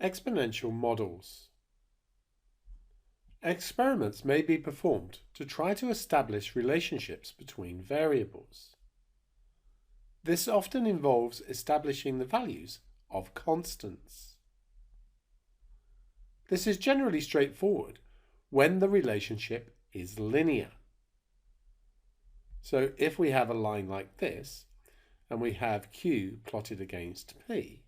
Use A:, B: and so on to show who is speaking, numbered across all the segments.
A: Exponential models. Experiments may be performed to try to establish relationships between variables. This often involves establishing the values of constants. This is generally straightforward when the relationship is linear. So if we have a line like this, and we have Q plotted against P,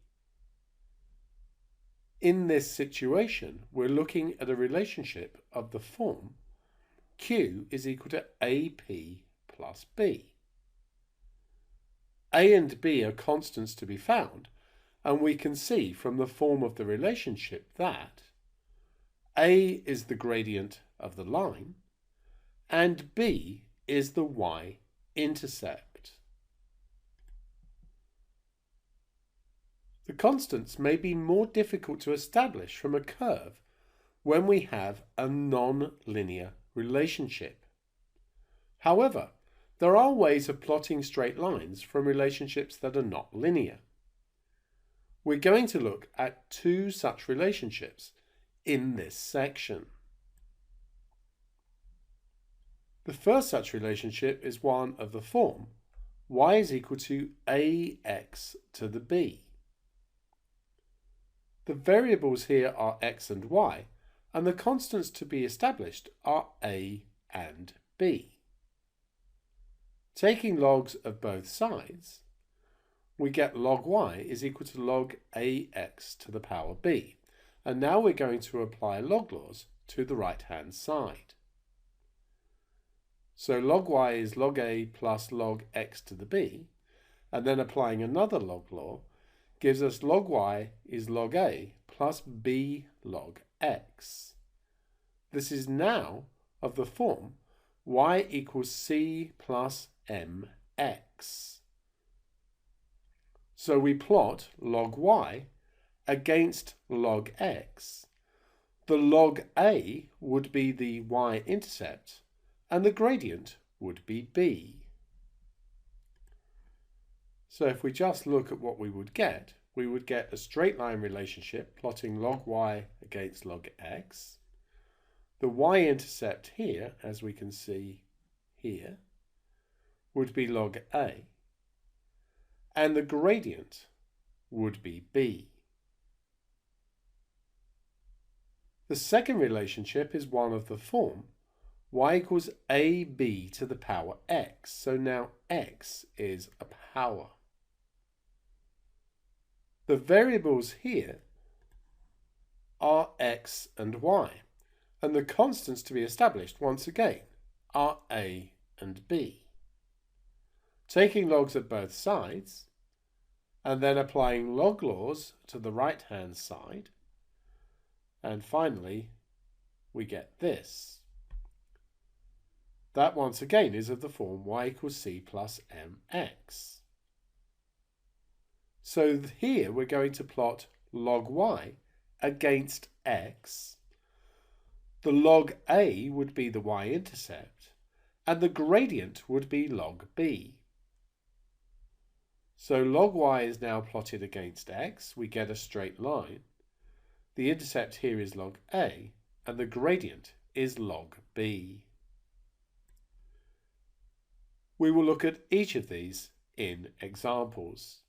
A: in this situation, we're looking at a relationship of the form Q is equal to AP plus B. A and B are constants to be found, and we can see from the form of the relationship that A is the gradient of the line and B is the y-intercept. The constants may be more difficult to establish from a curve when we have a non-linear relationship. However, there are ways of plotting straight lines from relationships that are not linear. We're going to look at two such relationships in this section. The first such relationship is one of the form y is equal to ax to the b. The variables here are x and y, and the constants to be established are a and b. Taking logs of both sides, we get log y is equal to log ax to the power b. And now we're going to apply log laws to the right-hand side. So log y is log a plus log x to the b, and then applying another log law gives us log y is log a plus b log x. This is now of the form y equals c plus mx. So we plot log y against log x. The log a would be the y-intercept and the gradient would be b. So if we just look at what we would get a straight line relationship plotting log y against log x. The y-intercept here, as we can see here, would be log a, and the gradient would be b. The second relationship is one of the form y equals ab to the power x. So now x is a power. The variables here are x and y, and the constants to be established once again are a and b. Taking logs of both sides and then applying log laws to the right-hand side, and finally we get this. That once again is of the form y equals c plus mx. So here we're going to plot log y against x. The log a would be the y-intercept, and the gradient would be log b. So log y is now plotted against x. We get a straight line. The intercept here is log a, and the gradient is log b. We will look at each of these in examples.